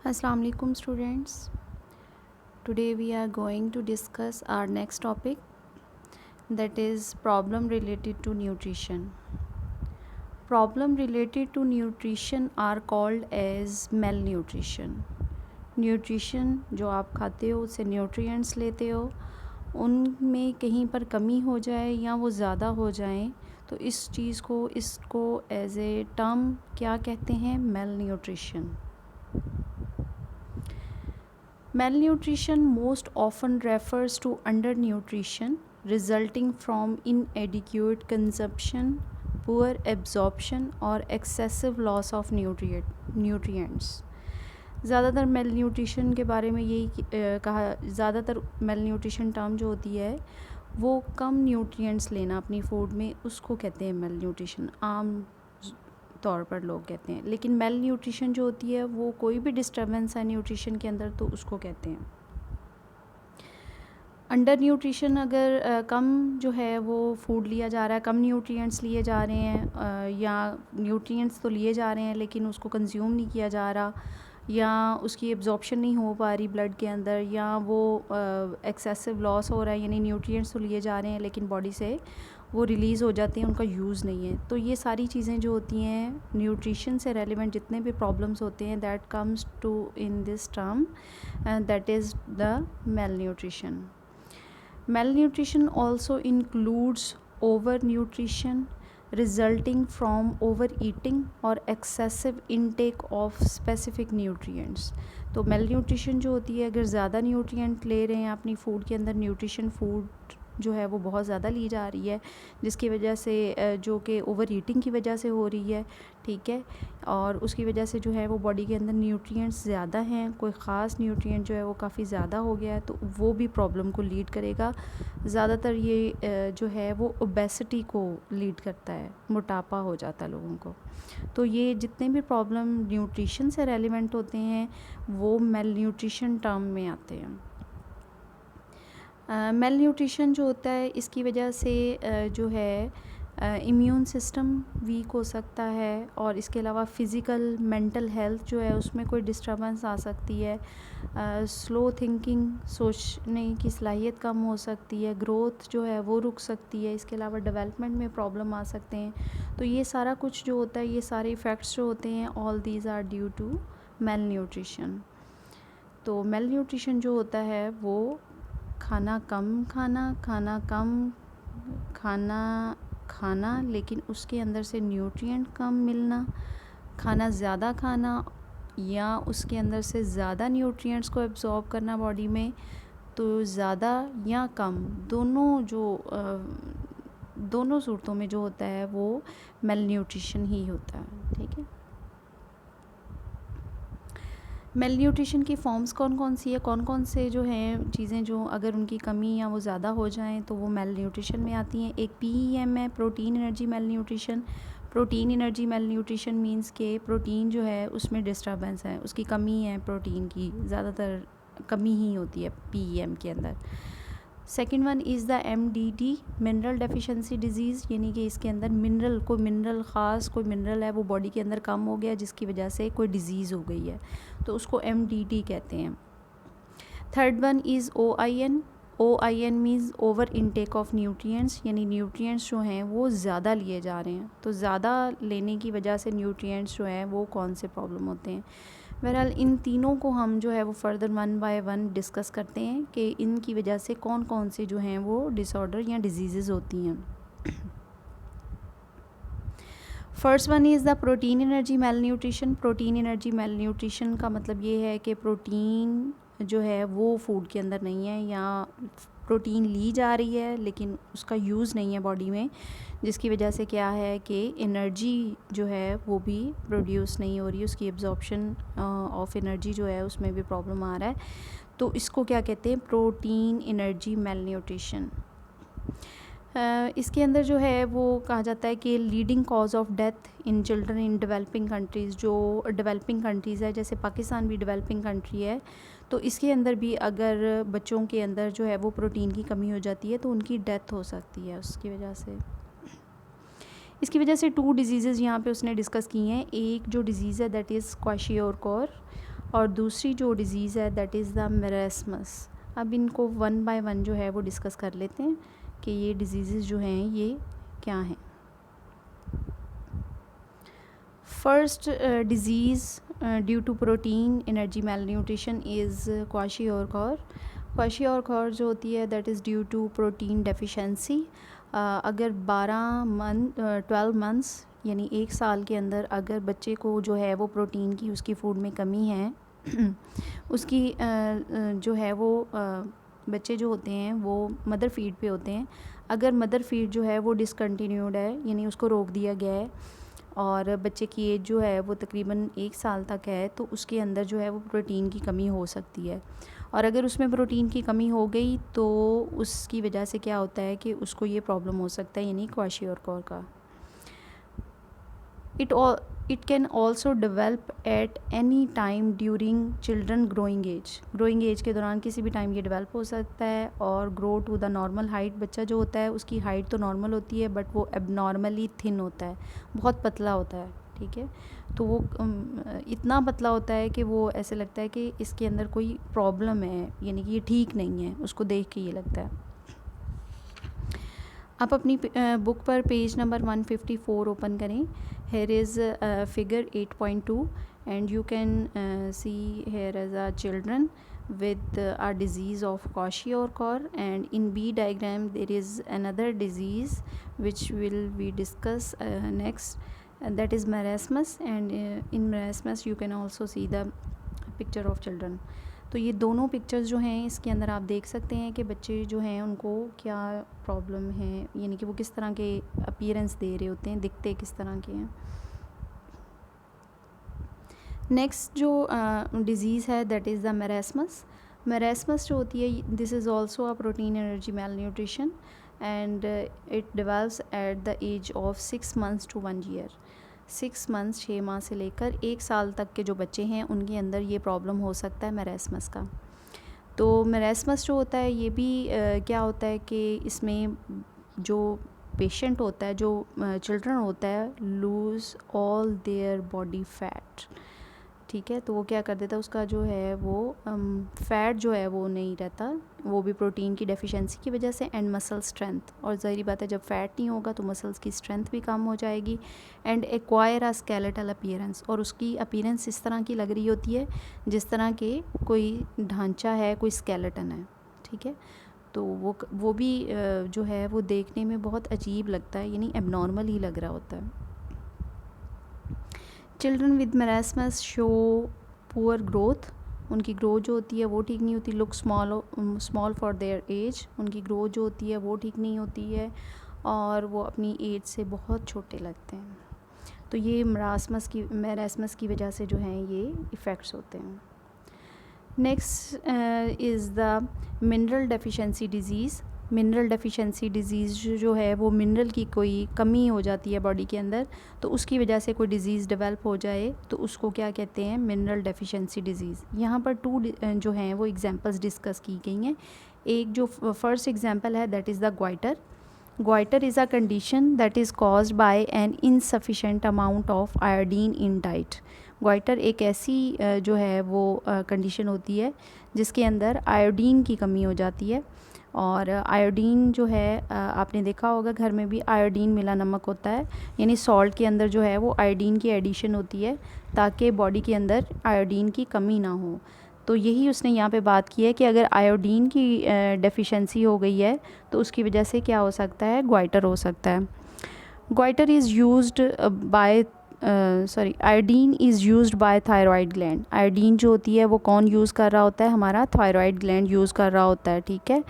Assalamu alaikum students. Today we are going to discuss our next topic, that is problem related to nutrition. Problem related to nutrition are called as malnutrition. Nutrition जो आप खाते हो उससे nutrients लेते हो, उनमें कहीं पर कमी हो जाए या वो ज़्यादा हो जाए तो इस चीज़ को इसको एज ए टर्म क्या कहते हैं? malnutrition. Malnutrition most often refers to undernutrition resulting from inadequate consumption, poor absorption or excessive loss of nutrients. ज़्यादातर malnutrition के बारे में यही कहा, ज़्यादातर malnutrition टर्म जो होती है वो कम न्यूट्रिएंट्स लेना अपनी फूड में, उसको कहते हैं malnutrition, आम तौर पर लोग कहते हैं. लेकिन मेल न्यूट्रिशन जो होती है वो कोई भी डिस्टर्बेंस है न्यूट्रिशन के अंदर तो उसको कहते हैं. अंडर न्यूट्रिशन अगर कम जो है वो फूड लिया जा रहा है, कम न्यूट्रिएंट्स लिए जा रहे हैं या न्यूट्रिएंट्स तो लिए जा रहे हैं लेकिन उसको कंज्यूम नहीं किया जा रहा या उसकी एब्जॉर्प्शन नहीं हो पा रही ब्लड के अंदर, या वो एक्सेसिव लॉस हो रहा है, यानी न्यूट्रिएंट्स तो लिए जा रहे हैं लेकिन बॉडी से वो रिलीज़ हो जाते हैं, उनका यूज़ नहीं है. तो ये सारी चीज़ें जो होती हैं न्यूट्रिशन से रेलिवेंट जितने भी प्रॉब्लम्स होते हैं that comes to in this term, that is the malnutrition. Malnutrition also includes overnutrition resulting from overeating or excessive intake of specific nutrients. तो malnutrition जो होती है, अगर ज़्यादा न्यूट्रिएंट ले रहे हैं अपनी फूड के अंदर, न्यूट्रिशन फूड जो है वो बहुत ज़्यादा ली जा रही है जिसकी वजह से जो कि ओवर ईटिंग की वजह से हो रही है, ठीक है, और उसकी वजह से जो है वो बॉडी के अंदर न्यूट्रिएंट्स ज़्यादा हैं, कोई ख़ास न्यूट्रिएंट जो है वो काफ़ी ज़्यादा हो गया है तो वो भी प्रॉब्लम को लीड करेगा. ज़्यादातर ये जो है वो ओबेसिटी को लीड करता है, मोटापा हो जाता है लोगों को. तो ये जितने भी प्रॉब्लम न्यूट्रिशन से रेलिवेंट होते हैं वो मेल न्यूट्रिशन टर्म में आते हैं. मेल न्यूट्रिशन जो होता है इसकी वजह से जो है इम्यून सिस्टम वीक हो सकता है और इसके अलावा फ़िज़िकल मेंटल हेल्थ जो है उसमें कोई डिस्टर्बेंस आ सकती है. स्लो थिंकिंग, सोचने की सलाहियत कम हो सकती है, ग्रोथ जो है वो रुक सकती है, इसके अलावा डेवलपमेंट में प्रॉब्लम आ सकते हैं. तो ये सारा कुछ जो होता है, ये सारे इफ़ेक्ट्स जो होते हैं, all these are due to malnutrition. तो मेल न्यूट्रिशन जो होता है वो खाना कम खाना लेकिन उसके अंदर से न्यूट्रिएंट कम मिलना, खाना ज़्यादा खाना या उसके अंदर से ज़्यादा न्यूट्रिएंट्स को एब्जॉर्ब करना बॉडी में. तो ज़्यादा या कम दोनों सूरतों में जो होता है वो मेल न्यूट्रिशन ही होता है, ठीक है. मेल न्यूट्रिशन की फॉर्म्स कौन कौन सी है, कौन कौन से जो हैं चीज़ें जो अगर उनकी कमी या वो ज़्यादा हो जाएं तो वो मेल न्यूट्रिशन में आती हैं. एक PEM है, protein energy mail nutrition. Protein energy mail nutrition means के प्रोटीन जो है उसमें डिस्टर्बेंस है, उसकी कमी है, प्रोटीन की ज़्यादातर कमी ही होती है PEM के अंदर. Second one is the MDD, mineral deficiency disease, यानी कि इसके अंदर कोई मिनरल है वो बॉडी के अंदर कम हो गया जिसकी वजह से कोई डिज़ीज़ हो गई है तो उसको MDD कहते हैं. Third one is OIN means over intake of nutrients, यानी न्यूट्रिएंट्स जो हैं वो ज़्यादा लिए जा रहे हैं. तो ज़्यादा लेने की वजह से न्यूट्रिएंट्स जो हैं वो कौन से प्रॉब्लम होते हैं. बहरहाल इन तीनों को हम जो है वो further one by one discuss करते हैं कि इनकी वजह से कौन कौन से जो हैं वो डिसऑर्डर या डिजीज़ होती हैं. First one is the protein energy mail nutrition. Protein energy mail nutrition का मतलब ये है कि प्रोटीन जो है वो फूड के अंदर नहीं है या प्रोटीन ली जा रही है लेकिन उसका यूज़ नहीं है बॉडी में, जिसकी वजह से क्या है कि एनर्जी जो है वो भी प्रोड्यूस नहीं हो रही, उसकी एब्जॉर्प्शन ऑफ एनर्जी जो है उसमें भी प्रॉब्लम आ रहा है. तो इसको क्या कहते हैं? Protein energy mail nutrition. इसके अंदर जो है वो कहा जाता है कि leading cause of death in children in developing countries. जो डेवलपिंग कंट्रीज़ है जैसे पाकिस्तान भी डेवलपिंग कंट्री है तो इसके अंदर भी अगर बच्चों के अंदर जो है वो प्रोटीन की कमी हो जाती है तो उनकी डेथ हो सकती है उसकी वजह से. इसकी वजह से 2 डिजीज़ यहाँ पे उसने डिस्कस की हैं. एक जो डिज़ीज़ है दैट इज़ क्वाशियोरकोर और दूसरी जो डिज़ीज़ है दैट इज़ द मेरेस्मस। अब इनको वन बाय वन जो है वो डिस्कस कर लेते हैं कि ये डिजीज़ जो हैं ये क्या हैं। First disease due to protein energy malnutrition is kwashiorkor. Kwashiorkor जो होती है that is due to protein deficiency. अगर 12 मंथ्स यानी 1 साल के अंदर अगर बच्चे को जो है वो प्रोटीन की उसकी फूड में कमी है उसकी जो है वो बच्चे जो होते हैं वो मदर फीड पे होते हैं। अगर मदर फीड जो है वो डिसकंटिन्यूड है यानी उसको रोक दिया गया है और बच्चे की एज जो है वो तकरीबन 1 साल तक है तो उसके अंदर जो है वो प्रोटीन की कमी हो सकती है। और अगर उसमें प्रोटीन की कमी हो गई तो उसकी वजह से क्या होता है कि उसको ये प्रॉब्लम हो सकता है यानी क्वाशियोरकॉर का। It can also develop at any time during children growing age। growing age के दौरान किसी भी टाइम ये डेवलप हो सकता है और grow to the normal height। बच्चा जो होता है उसकी हाइट तो नॉर्मल होती है बट वो abnormally thin होता है, बहुत पतला होता है, ठीक है। तो वो इतना पतला होता है कि वो ऐसे लगता है कि इसके अंदर कोई प्रॉब्लम है यानी कि ये ठीक नहीं है, उसको देख के ये लगता है। आप अपनी बुक पर पेज नंबर 154 ओपन करें। here is figure 8.2 and you can see here as a children with a disease of kwashiorkor, and in B diagram there is another disease which will be discussed next, and that is marasmus, and in marasmus you can also see the picture of children। तो ये दोनों pictures जो हैं इसके अंदर आप देख सकते हैं कि बच्चे जो हैं उनको क्या प्रॉब्लम है यानी कि वो किस तरह के अपीयरेंस दे रहे होते हैं, दिखते किस तरह के हैं। नेक्स्ट जो डिज़ीज़ है that is the marasmus. Marasmus जो होती है this is also a protein energy malnutrition and it develops at the age of 6 months to 1 year। 6 months 6 माह से लेकर 1 साल तक के जो बच्चे हैं उनके अंदर ये प्रॉब्लम हो सकता है मेरेस्मस का। तो मेरेस्मस जो होता है ये भी क्या होता है कि इसमें जो पेशेंट होता है, जो चिल्ड्रन होता है, loose all their body fat, ठीक है। तो वो क्या कर देता है उसका जो है वो फ़ैट जो है वो नहीं रहता, वो भी प्रोटीन की डेफिशिएंसी की वजह से, एंड मसल स्ट्रेंथ। और ज़ाहिर बात है जब फ़ैट नहीं होगा तो मसल्स की स्ट्रेंथ भी कम हो जाएगी, and acquire a skeletal appearance, और उसकी अपीयरेंस इस तरह की लग रही होती है जिस तरह के कोई ढांचा है, कोई स्केलेटन है, ठीक है। तो वो भी जो है वो देखने में बहुत अजीब लगता है यानी एबनॉर्मल ही लग रहा होता है। Children with marasmus show poor growth, उनकी ग्रोथ जो होती है वो ठीक नहीं होती। Look small for their age, उनकी ग्रोथ जो होती है वो ठीक नहीं होती है और वो अपनी एज से बहुत छोटे लगते हैं। तो ये मेरेस्मस की वजह से जो हैं ये इफ़ेक्ट्स होते हैं। Next is the mineral deficiency disease. Mineral deficiency disease जो है वो मिनरल की कोई कमी हो जाती है बॉडी के अंदर, तो उसकी वजह से कोई डिज़ीज़ डेवलप हो जाए तो उसको क्या कहते हैं, मिनरल डेफिशिएंसी डिज़ीज़। यहाँ पर 2 जो हैं वो एग्जांपल्स डिस्कस की गई हैं। एक जो फर्स्ट एग्जांपल है that is the goitre. Goitre is a condition that is caused by an insufficient amount of iodine in diet. Goitre एक ऐसी जो है वो कंडीशन होती है जिसके अंदर आयोडीन की कमी हो जाती है। और आयोडीन जो है आपने देखा होगा घर में भी आयोडीन मिला नमक होता है, यानी सॉल्ट के अंदर जो है वो आयोडीन की एडिशन होती है ताकि बॉडी के अंदर आयोडीन की कमी ना हो। तो यही उसने यहाँ पे बात की है कि अगर आयोडीन की डेफिशिएंसी हो गई है तो उसकी वजह से क्या हो सकता है, ग्वाइटर हो सकता है। Goitre is used by iodine is used by thyroid gland. Iodine जो होती है वो कौन यूज़ कर रहा होता है, हमारा थायराइड ग्लैंड यूज़ कर रहा होता है, ठीक है,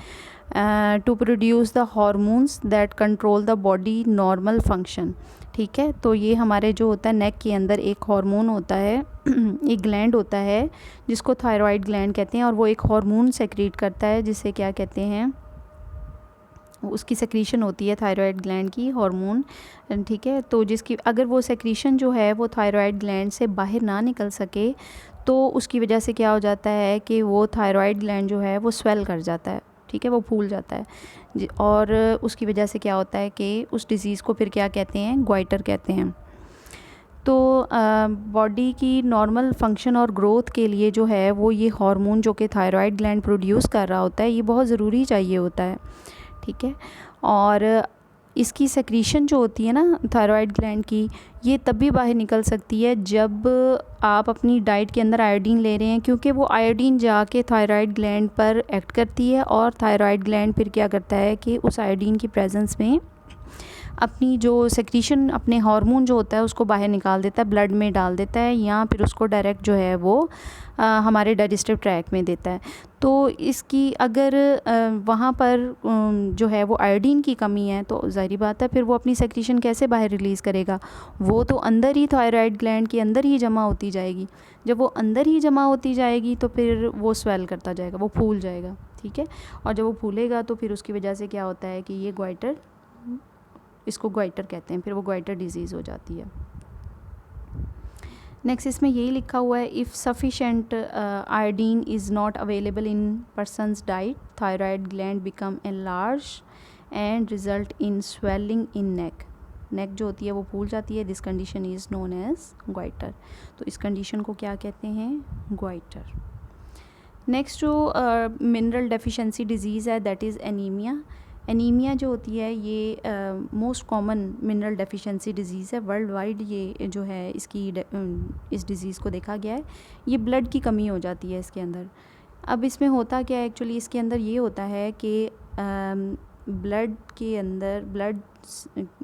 to produce the hormones that control the body normal function, ठीक है। तो ये हमारे जो होता है नेक के अंदर एक हार्मोन होता है एक ग्लैंड होता है जिसको थायराइड ग्लैंड कहते हैं, और वो एक हार्मोन सेक्रीट करता है जिसे क्या कहते हैं, उसकी सेक्रीशन होती है थायराइड ग्लैंड की हार्मोन, ठीक है। तो जिसकी अगर वो सेक्रीशन जो है वो थायराइड ग्लैंड से बाहर ना निकल सके तो उसकी वजह से क्या हो जाता है कि वो थायराइड ग्लैंड जो है वो स्वेल कर जाता है, ठीक है, वो फूल जाता है और उसकी वजह से क्या होता है कि उस डिज़ीज़ को फिर क्या कहते हैं, ग्वाइटर कहते हैं। तो बॉडी की नॉर्मल फंक्शन और ग्रोथ के लिए जो है वो ये हार्मोन जो कि थायराइड ग्लैंड प्रोड्यूस कर रहा होता है, ये बहुत ज़रूरी चाहिए होता है, ठीक है। और इसकी सेक्रीशन जो होती है ना थायराइड ग्लैंड की, ये तब भी बाहर निकल सकती है जब आप अपनी डाइट के अंदर आयोडीन ले रहे हैं, क्योंकि वो आयोडीन जाके थायराइड ग्लैंड पर एक्ट करती है और थायराइड ग्लैंड फिर क्या करता है कि उस आयोडीन की प्रेजेंस में अपनी जो सेक्रीशन, अपने हार्मोन जो होता है उसको बाहर निकाल देता है, ब्लड में डाल देता है, या फिर उसको डायरेक्ट जो है वो हमारे डाइजेस्टिव ट्रैक में देता है। तो इसकी अगर वहाँ पर जो है वो आयोडीन की कमी है तो ज़ाहिर बात है फिर वो अपनी सेक्रीशन कैसे बाहर रिलीज़ करेगा, वो तो अंदर ही थायराइड ग्लैंड के अंदर ही जमा होती जाएगी। जब वो अंदर ही जमा होती जाएगी तो फिर वो स्वेल करता जाएगा, वो फूल जाएगा, ठीक है। और जब वो फूलेगा तो फिर उसकी वजह से क्या होता है कि ये ग्वाइटर, इसको ग्वाइटर कहते हैं, फिर वो ग्वाइटर डिजीज़ हो जाती है। नेक्स्ट इसमें यही लिखा हुआ है, if sufficient iodine is not available in person's diet, thyroid gland become enlarge and result in swelling in neck. Neck जो होती है वो फूल जाती है, this condition is known as goitre. तो इस कंडीशन को क्या कहते हैं, ग्वाइटर। नेक्स्ट जो मिनरल डेफिशिएंसी डिजीज़ है दैट इज़ एनीमिया। एनीमिया जो होती है ये most common mineral deficiency disease है वर्ल्ड वाइड, ये जो है इसकी इस डिज़ीज़ को देखा गया है। ये ब्लड की कमी हो जाती है इसके अंदर। अब इसमें होता क्या है, एक्चुअली इसके अंदर ये होता है कि ब्लड के अंदर, ब्लड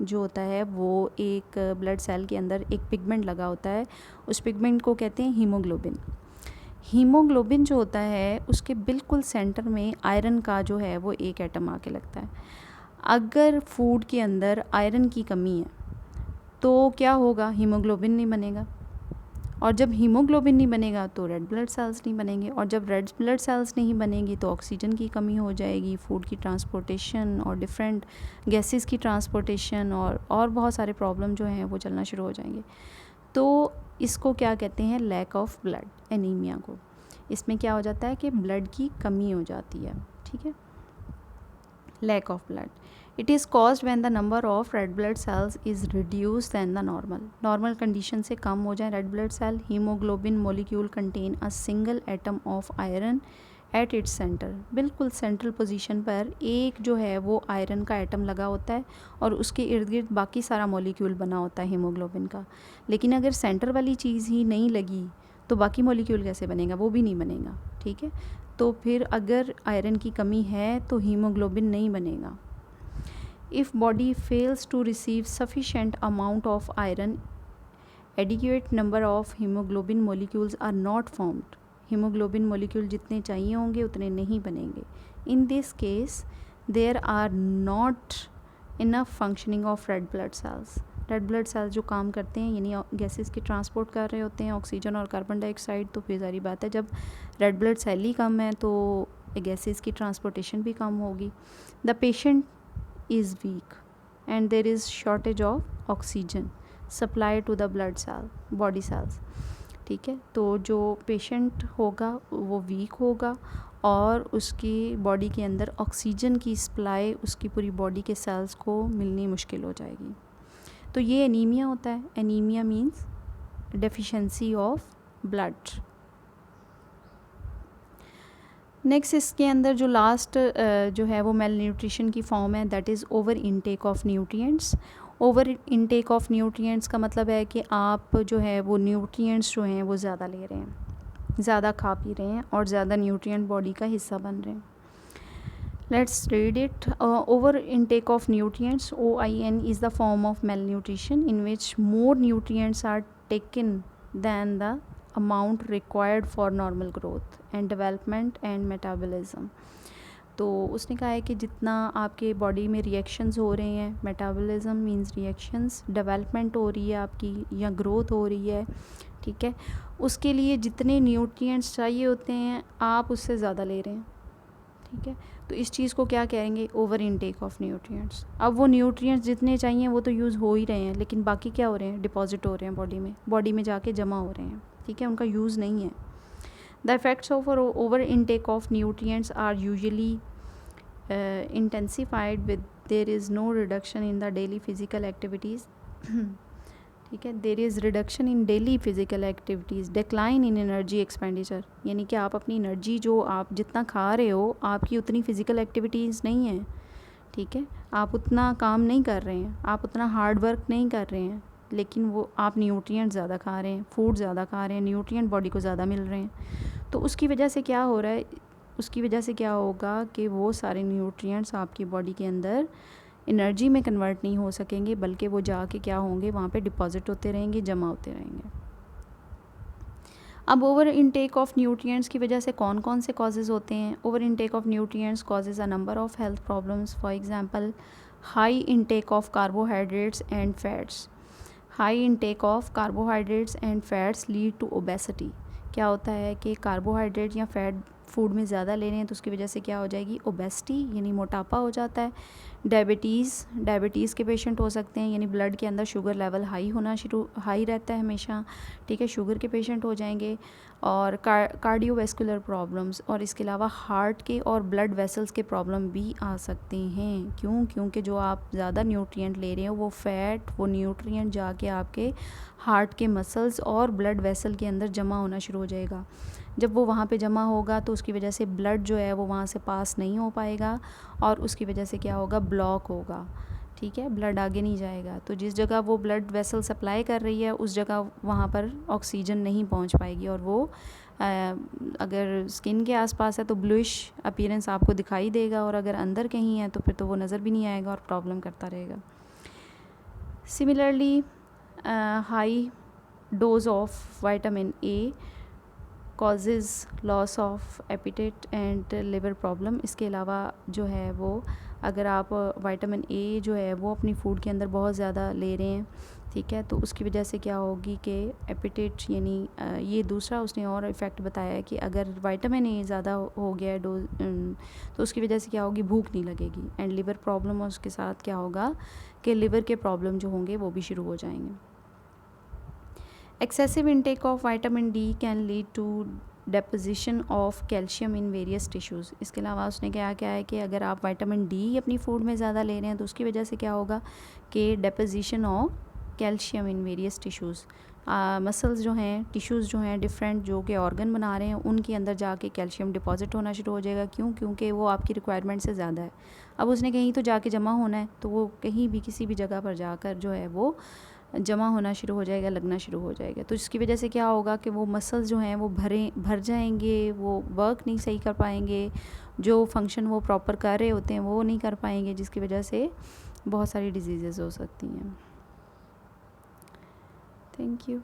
जो होता है वो एक ब्लड सेल के अंदर एक पिगमेंट लगा होता है, उस पिगमेंट को कहते हैं हीमोग्लोबिन। हीमोग्लोबिन जो होता है उसके बिल्कुल सेंटर में आयरन का जो है वो एक एटम आके लगता है। अगर फूड के अंदर आयरन की कमी है तो क्या होगा, हीमोग्लोबिन नहीं बनेगा, और जब हीमोग्लोबिन नहीं बनेगा तो रेड ब्लड सेल्स नहीं बनेंगे, और जब रेड ब्लड सेल्स नहीं बनेंगी तो ऑक्सीजन की कमी हो जाएगी, फूड की ट्रांसपोर्टेशन और डिफरेंट गैसेस की ट्रांसपोर्टेशन और बहुत सारे प्रॉब्लम जो हैं वो चलना शुरू हो जाएंगे। तो इसको क्या कहते हैं, लैक ऑफ ब्लड, एनीमिया को। इसमें क्या हो जाता है कि ब्लड की कमी हो जाती है, ठीक है, lack of blood. It is caused when the number of red blood cells is reduce than the normal condition से कम हो जाए red blood cell. Haemoglobin molecule contain a single atom of iron at its centre. बिल्कुल central position पर एक जो है वो आयरन का एटम लगा होता है और उसके इर्द गिर्द बाकी सारा मॉलिक्यूल बना होता है हीमोग्लोबिन का। लेकिन अगर सेंटर वाली चीज़ ही नहीं लगी तो बाकी मॉलिक्यूल कैसे बनेगा, वो भी नहीं बनेगा, ठीक है। तो फिर अगर आयरन की कमी है तो हीमोग्लोबिन नहीं बनेगा। If body fails to receive sufficient amount of iron, adequate number of haemoglobin molecules are not formed. Haemoglobin molecule जितने चाहिए होंगे उतने नहीं बनेंगे। In this case there are not enough functioning of red blood cells. Red blood cells जो काम करते हैं यानी गैसेस की ट्रांसपोर्ट कर रहे होते हैं, ऑक्सीजन और कार्बन डाइऑक्साइड, तो फिर सारी बात है जब रेड ब्लड सेल ही कम है तो गैसेस की ट्रांसपोर्टेशन भी कम होगी। The patient is weak and there is shortage of oxygen supply to the blood cell, body cells, ठीक है। तो जो पेशेंट होगा वो वीक होगा और उसकी बॉडी के अंदर ऑक्सीजन की सप्लाई उसकी पूरी बॉडी के सेल्स को मिलनी मुश्किल हो जाएगी। तो ये एनीमिया होता है। Anaemia means deficiency of blood. Next इसके अंदर जो लास्ट जो है वो मेल न्यूट्रिशन की फॉर्म है, that is over intake of nutrients. Over intake of nutrients का मतलब है कि आप जो है वो न्यूट्रिएंट्स जो हैं वो ज़्यादा ले रहे हैं, ज़्यादा खा पी रहे हैं और ज़्यादा न्यूट्रिएंट बॉडी का हिस्सा बन रहे हैं। Let's read it. Over intake of nutrients, OIN, is the form of malnutrition in which more nutrients are taken than the amount required for normal growth and development and metabolism. तो उसने कहा है कि जितना आपके बॉडी में reactions हो रहे हैं, मेटाबॉलिज्म मींस रिएक्शंस, डेवलपमेंट हो रही है आपकी या ग्रोथ हो रही है, ठीक है, उसके लिए जितने न्यूट्रिएंट्स चाहिए होते हैं आप उससे ज़्यादा ले रहे हैं, ठीक है। तो इस चीज़ को क्या कहेंगे, ओवर इनटेक ऑफ न्यूट्रिएंट्स। अब वो न्यूट्रिएंट्स जितने चाहिए वो तो यूज़ हो ही रहे हैं, लेकिन बाकी क्या हो रहे हैं, डिपॉजिट हो रहे हैं बॉडी में जाके जमा हो रहे हैं, ठीक है, उनका यूज़ नहीं है। The effects of over intake of nutrients are usually intensified with there is no reduction in the daily physical activities ठीक है। There is reduction in daily physical activities, decline in energy expenditure, यानी कि आप अपनी energy जो आप जितना खा रहे हो आपकी उतनी फ़िज़िकल एक्टिविटीज़ नहीं है, ठीक है, आप उतना काम नहीं कर रहे हैं, आप उतना हार्ड वर्क नहीं कर रहे हैं, लेकिन वो आप न्यूट्रिएंट ज़्यादा खा रहे हैं, फूड ज़्यादा खा रहे हैं, न्यूट्रिएंट बॉडी को ज़्यादा मिल रहे हैं। तो उसकी वजह से क्या हो रहा है, उसकी वजह से क्या होगा कि वो सारे न्यूट्रिएंट्स आपकी बॉडी के अंदर एनर्जी में कन्वर्ट नहीं हो सकेंगे, बल्कि वो जाके क्या होंगे, वहाँ पे डिपॉजिट होते रहेंगे, जमा होते रहेंगे। अब ओवर इनटेक ऑफ न्यूट्रिएंट्स की वजह से कौन कौन से कॉजेज़ होते हैं? Over intake of nutrients causes a number of health problems, for example high intake of carbohydrates and fats. High intake of carbohydrates and fats lead to obesity. क्या होता है कि कार्बोहाइड्रेट या फैट फूड में ज़्यादा ले रहे हैं तो उसकी वजह से क्या हो जाएगी, ओबेसिटी यानी मोटापा हो जाता है। डायबिटीज़ के पेशेंट हो सकते हैं, यानी ब्लड के अंदर शुगर लेवल हाई रहता है हमेशा, ठीक है, शुगर के पेशेंट हो जाएंगे। और कार्डियोवैस्कुलर प्रॉब्लम्स, और इसके अलावा हार्ट के और ब्लड वेसल्स के प्रॉब्लम भी आ सकते हैं। क्यों? क्योंकि जो आप ज़्यादा न्यूट्रिएंट ले रहे हो वो फैट, वो न्यूट्रिएंट जाके आपके हार्ट के मसल्स और ब्लड वेसल के अंदर जमा होना शुरू हो जाएगा। जब वो वहाँ पे जमा होगा तो उसकी वजह से ब्लड जो है वो वहाँ से पास नहीं हो पाएगा, और उसकी वजह से क्या होगा, ब्लॉक होगा, ठीक है, ब्लड आगे नहीं जाएगा। तो जिस जगह वो ब्लड वेसल सप्लाई कर रही है उस जगह वहाँ पर ऑक्सीजन नहीं पहुँच पाएगी, और वो अगर स्किन के आसपास है तो ब्लूइश अपीयरेंस आपको दिखाई देगा, और अगर अंदर कहीं है तो फिर तो वो नज़र भी नहीं आएगा और प्रॉब्लम करता रहेगा। Similarly high dose of vitamin A causes loss of epithet and liver problem. इसके अलावा जो है वो अगर आप विटामिन ए जो है वो अपनी फूड के अंदर बहुत ज़्यादा ले रहे हैं, ठीक है, तो उसकी वजह से क्या होगी कि एपिटेट यानी ये दूसरा उसने और इफ़ेक्ट बताया है कि अगर विटामिन ए ज़्यादा हो गया है डोज तो उसकी वजह से क्या होगी, भूख नहीं लगेगी, एंड लिवर प्रॉब्लम, और उसके साथ क्या होगा कि लिवर के प्रॉब्लम जो होंगे वो भी शुरू हो जाएंगे। Excessive intake of vitamin D can lead to deposition of calcium in various tissues। इसके अलावा उसने क्या है कि अगर आप विटामिन डी अपनी फूड में ज़्यादा ले रहे हैं तो उसकी वजह से क्या होगा कि deposition of calcium in various tissues। Muscles जो हैं, टिश्यूज़ जो हैं, डिफरेंट जो कि ऑर्गन बना रहे हैं उनके अंदर जाके कैल्शियम डिपॉजिट होना शुरू हो जाएगा। क्यों? क्योंकि वो आपकी रिक्वायरमेंट से ज़्यादा है। अब उसने कहीं तो जाके जमा होना है, तो वो कहीं भी किसी भी जगह पर जाकर जो है वो जमा होना शुरू हो जाएगा, लगना शुरू हो जाएगा। तो इसकी वजह से क्या होगा कि वो मसल्स जो हैं वो भर जाएंगे, वो वर्क नहीं सही कर पाएंगे, जो फंक्शन वो प्रॉपर कर रहे होते हैं वो नहीं कर पाएंगे, जिसकी वजह से बहुत सारी डिजीज़ेज़ हो सकती हैं। Thank you.